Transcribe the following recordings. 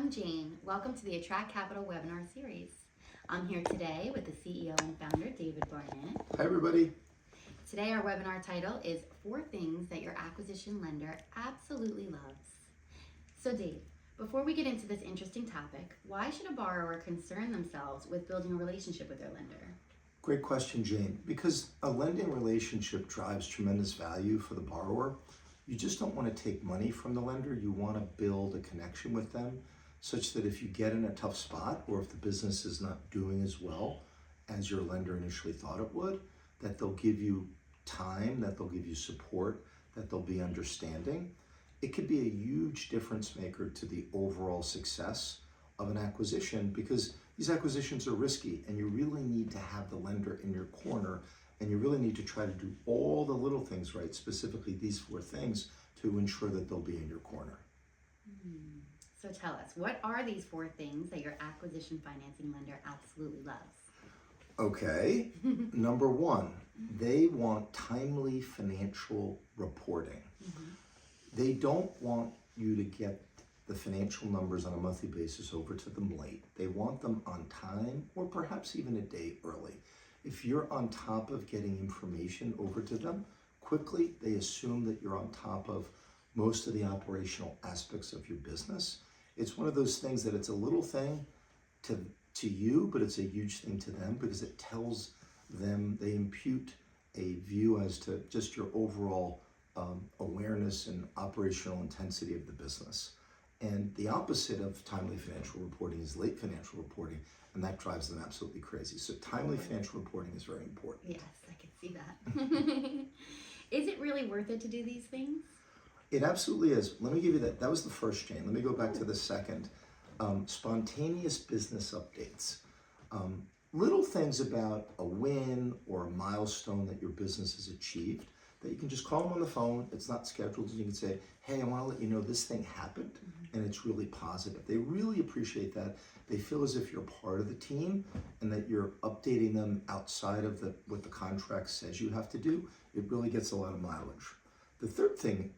I'm Jane. Welcome to the Attract Capital webinar series. I'm here today with the CEO and founder, David Barnett. Hi, everybody. Today, our webinar title is 4 Things That Your Acquisition Lender Absolutely Loves. So, Dave, before we get into this interesting topic, why should a borrower concern themselves with building a relationship with their lender? Great question, Jane. Because a lending relationship drives tremendous value for the borrower. You just don't want to take money from the lender. You want to build a connection with them such that if you get in a tough spot or if the business is not doing as well as your lender initially thought it would, that they'll give you time, that they'll give you support, that they'll be understanding. It could be a huge difference maker to the overall success of an acquisition because these acquisitions are risky and you really need to have the lender in your corner and you really need to try to do all the little things right, specifically these 4 things to ensure that they'll be in your corner. So tell us, what are these 4 things that your acquisition financing lender absolutely loves? Okay, number 1, they want timely financial reporting. They don't want you to get the financial numbers on a monthly basis over to them late. They want them on time or perhaps even a day early. If you're on top of getting information over to them quickly, they assume that you're on top of most of the operational aspects of your business. It's one of those things that it's a little thing to you, but it's a huge thing to them because it tells them, they impute a view as to just your overall awareness and operational intensity of the business. And the opposite of timely financial reporting is late financial reporting, and that drives them absolutely crazy. So timely financial reporting is very important. Yes, I can see that. Is it really worth it to do these things? It absolutely is. Let me give you that. That was the first, Jane. Let me go back to the second. Spontaneous business updates. Little things about a win or a milestone that your business has achieved that you can just call them on the phone. It's not scheduled. And you can say, hey, I want to let you know this thing happened and it's really positive. They really appreciate that. They feel as if you're part of the team and that you're updating them outside of what the contract says you have to do. It really gets a lot of mileage. The third thing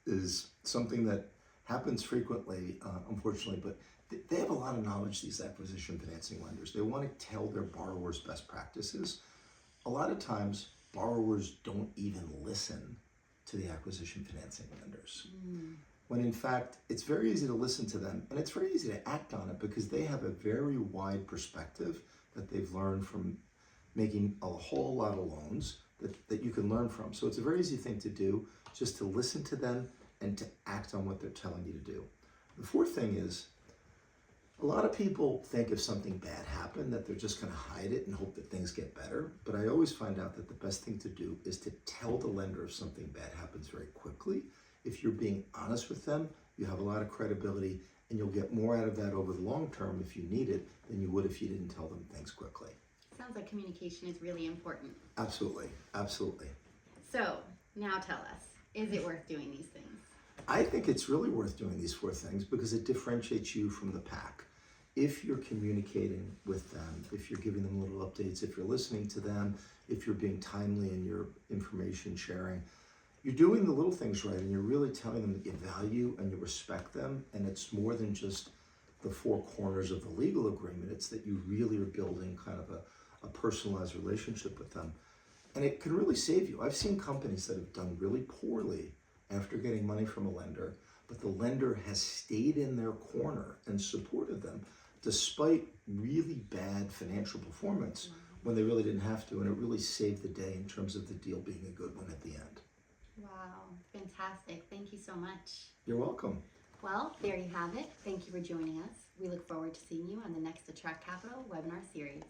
is something that happens frequently, unfortunately, but they have a lot of knowledge, these acquisition financing lenders. They want to tell their borrowers best practices. A lot of times, borrowers don't even listen to the acquisition financing lenders. When in fact, it's very easy to listen to them and it's very easy to act on it because they have a very wide perspective that they've learned from making a whole lot of loans that you can learn from. So it's a very easy thing to do, just to listen to them and to act on what they're telling you to do. The fourth thing is, a lot of people think if something bad happened that they're just going to hide it and hope that things get better. But I always find out that the best thing to do is to tell the lender if something bad happens very quickly. If you're being honest with them, you have a lot of credibility and you'll get more out of that over the long term if you need it than you would if you didn't tell them things quickly. Sounds like communication is really important. Absolutely, absolutely. So now tell us, is it worth doing these things? I think it's really worth doing these 4 things because it differentiates you from the pack. If you're communicating with them, if you're giving them little updates, if you're listening to them, if you're being timely in your information sharing, you're doing the little things right and you're really telling them that you value and you respect them, and it's more than just the 4 corners of the legal agreement. It's that you really are building kind of a personalized relationship with them. And it can really save you. I've seen companies that have done really poorly after getting money from a lender, but the lender has stayed in their corner and supported them despite really bad financial performance when they really didn't have to, and it really saved the day in terms of the deal being a good one at the end. Wow, fantastic. Thank you so much. You're welcome. Well, there you have it. Thank you for joining us. We look forward to seeing you on the next Attract Capital webinar series.